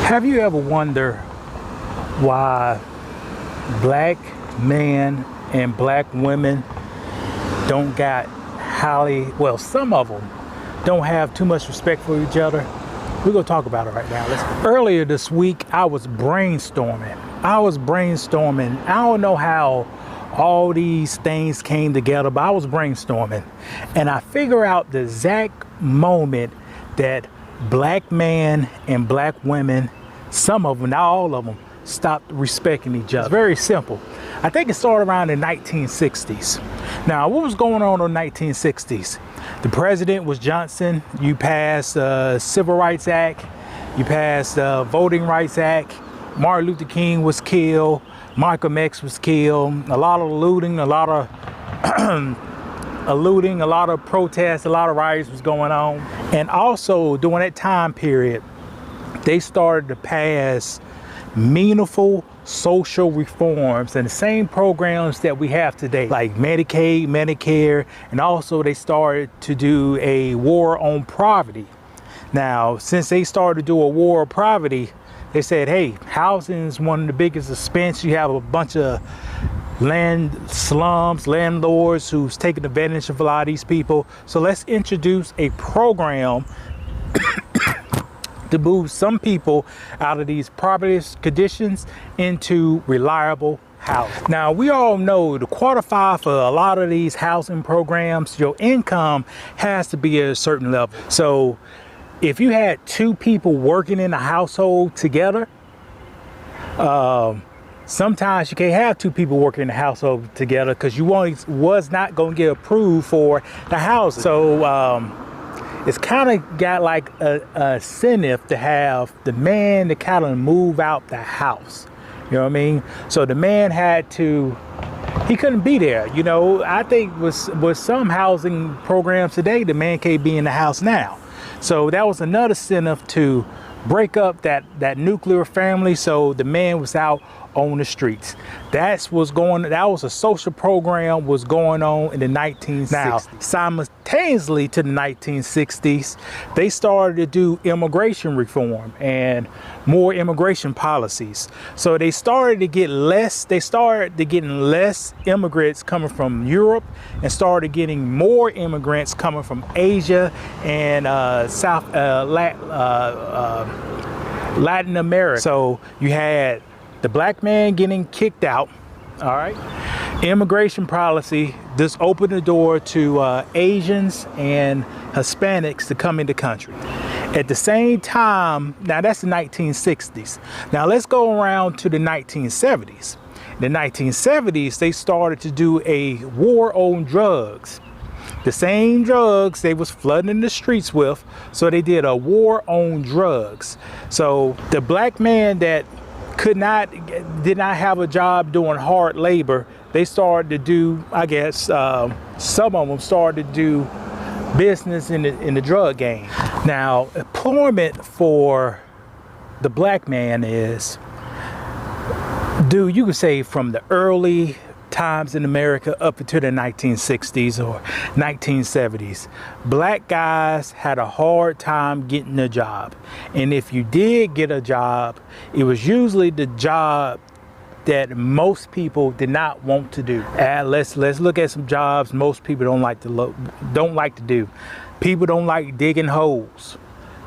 Have you ever wondered why black men and black women don't got well, some of them don't have too much respect for each other? We're gonna talk about it right now. Earlier this week, I was brainstorming. I don't know how all these things came together, but I was brainstorming, and I figured out the exact moment that black men and black women, some of them, not all of them, stopped respecting each other. It's very simple. I think it started around the 1960s. Now, what was going on in the 1960s? The president was Johnson. You passed the Civil Rights Act. You passed the Voting Rights Act. Martin Luther King was killed. Malcolm X was killed. A lot of looting, a lot of a lot of protests, a lot of riots was going on. And also during that time period, they started to pass meaningful social reforms and the same programs that we have today, like Medicaid, Medicare, and also they started to do a war on poverty. Now, since they started to do a war on poverty, they said, hey, housing is one of the biggest expenses. You have a bunch of landlords who's taking advantage of a lot of these people. So let's introduce a program to move some people out of these poverty conditions into reliable housing. Now, we all know to qualify for a lot of these housing programs, your income has to be at a certain level. So if you had two people working in a household together, sometimes you can't have two people working in the household together because you was not going to get approved for the house. So it's kind of got like a incentive to have the man to kind of move out the house. You know what I mean? So the man he couldn't be there. You know, I think with some housing programs today, the man can't be in the house now. So that was another incentive to break up that nuclear family, so the man was out on the streets. That was a social program was going on in the 1960s. Now, simultaneously to the 1960s, they started to do immigration reform and more immigration policies. So they started getting less immigrants coming from Europe and started getting more immigrants coming from Asia and Latin America. So you had the black man getting kicked out, all right? Immigration policy just opened the door to Asians and Hispanics to come into the country. At the same time, now that's the 1960s. Now let's go around to the 1970s. In the 1970s, they started to do a war on drugs. The same drugs they was flooding the streets with, so they did a war on drugs. So the black man that did not have a job doing hard labor, they started to do, I guess, some of them started to do business in the drug game. Now, employment for the black man is, you could say from the early times in America up into the 1960s or 1970s, black guys had a hard time getting a job. And if you did get a job, it was usually the job that most people did not want to do. Let's look at some jobs most people don't like to do. People don't like digging holes.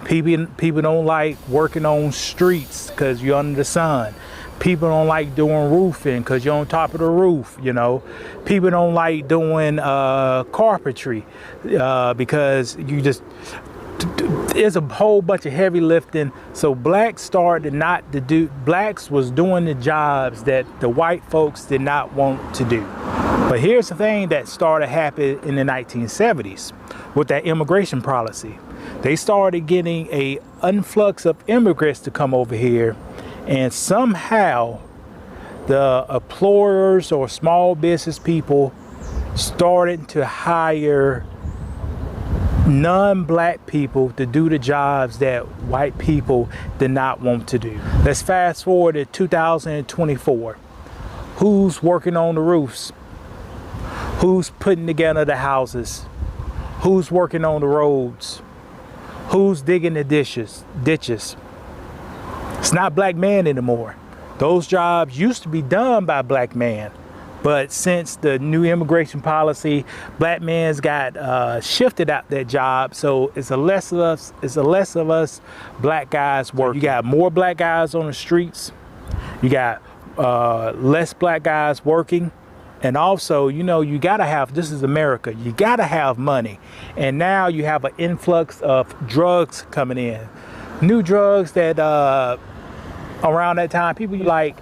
People don't like working on streets because you're under the sun. People don't like doing roofing because you're on top of the roof, you know. People don't like doing carpentry because there's a whole bunch of heavy lifting. So blacks was doing the jobs that the white folks did not want to do. But here's the thing that started happening in the 1970s with that immigration policy. They started getting an influx of immigrants to come over here, and somehow the employers or small business people started to hire non-black people to do the jobs that white people did not want to do. Let's fast forward to 2024. Who's working on the roofs? Who's putting together the houses? Who's working on the roads? Who's digging the ditches? It's not black man anymore. Those jobs used to be done by black man, but since the new immigration policy, black man's got shifted out that job. So it's a less of us black guys working. You got more black guys on the streets. You got less black guys working. And also, you know, you gotta have, this is America, you gotta have money. And now you have an influx of drugs coming in. New drugs that around that time, people like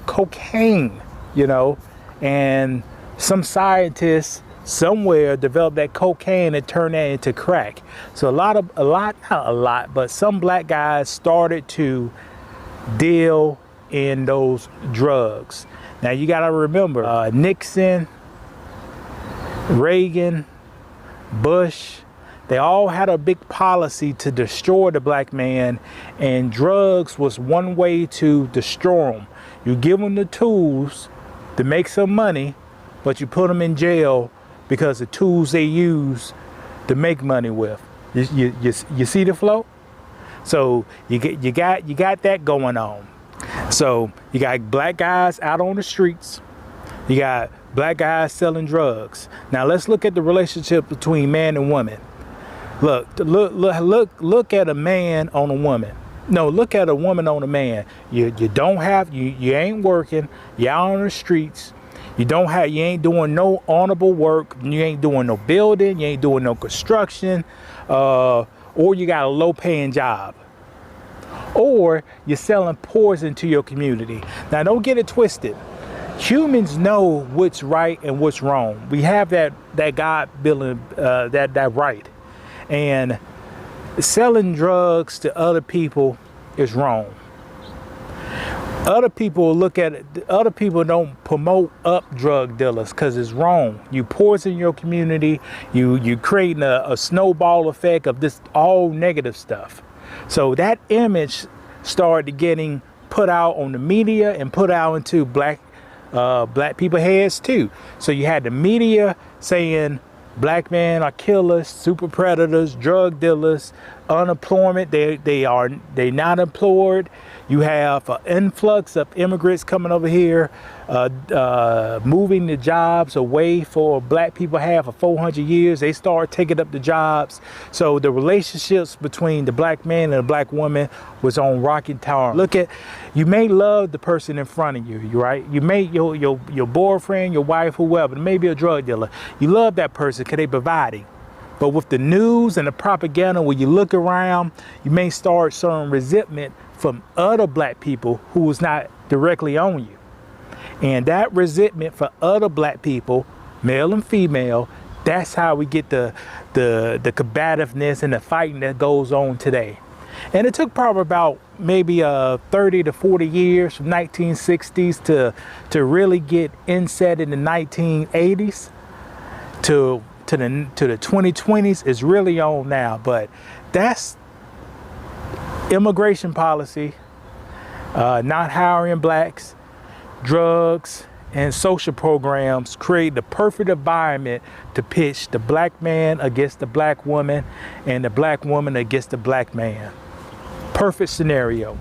cocaine, you know, and some scientists somewhere developed that cocaine and turned that into crack. So not a lot, but some black guys started to deal in those drugs. Now you gotta remember, Nixon, Reagan, Bush, they all had a big policy to destroy the black man, and drugs was one way to destroy them. You give them the tools to make some money, but you put them in jail because the tools they use to make money with. You see the flow? So you got that going on. So you got black guys out on the streets. You got black guys selling drugs. Now let's look at the relationship between man and woman. Look at a man on a woman. No, look at a woman on a man. You ain't working. You're out on the streets. You ain't doing no honorable work. You ain't doing no building. You ain't doing no construction. Or you got a low paying job. Or you're selling poison to your community. Now don't get it twisted. Humans know what's right and what's wrong. We have that God building that right. And selling drugs to other people is wrong. Other people don't promote up drug dealers because it's wrong. You poison your community. You creating a snowball effect of this all negative stuff. So that image started getting put out on the media and put out into black people heads too. So you had the media saying black men are killers, super predators, drug dealers, unemployment. They not employed. You have an influx of immigrants coming over here, moving the jobs away for black people have for 400 years. They start taking up the jobs. So the relationships between the black man and the black woman was on rocky tower. You may love the person in front of you, right? You may your boyfriend, your wife, whoever, maybe a drug dealer. You love that person because they providing. But with the news and the propaganda, when you look around, you may start showing resentment from other black people who was not directly on you. And that resentment for other black people, male and female, that's how we get the combativeness and the fighting that goes on today. And it took probably about maybe 30 to 40 years from 1960s to really get inset in the 1980s to the 2020s is really on now. But that's immigration policy, not hiring blacks, drugs, and social programs create the perfect environment to pitch the black man against the black woman and the black woman against the black man. Perfect scenario.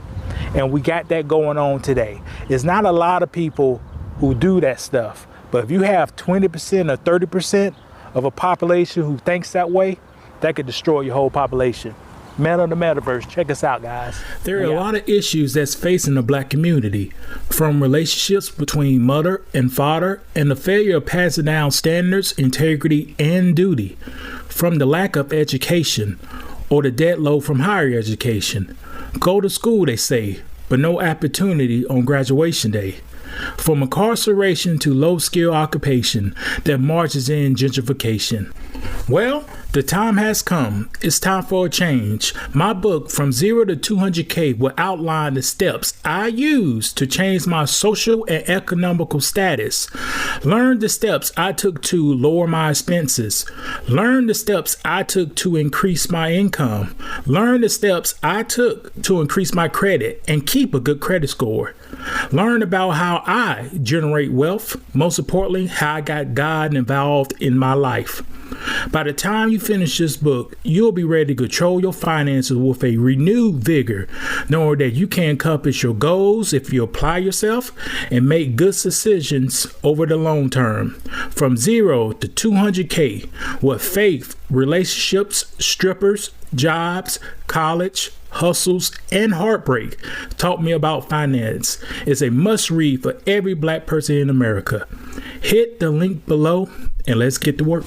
And we got that going on today. It's not a lot of people who do that stuff, but if you have 20% or 30% of a population who thinks that way, that could destroy your whole population. Man of the Metaverse, check us out, guys. There are a lot of issues that's facing the black community, from relationships between mother and father and the failure of passing down standards, integrity, and duty, from the lack of education or the debt load from higher education. Go to school, they say, but no opportunity on graduation day. From incarceration to low-skill occupation that marches in gentrification. Well, the time has come. It's time for a change. My book, From Zero to 200K, will outline the steps I use to change my social and economical status. Learn the steps I took to lower my expenses. Learn the steps I took to increase my income. Learn the steps I took to increase my credit and keep a good credit score. Learn about how I generate wealth. Most importantly, how I got God involved in my life. By the time you finish this book, you'll be ready to control your finances with a renewed vigor, knowing that you can accomplish your goals if you apply yourself and make good decisions over the long term. From 0 to 200K with faith, relationships, strippers, jobs, college, hustles, and heartbreak taught me about finance. It's a must read for every black person in America. Hit the link below and let's get to work.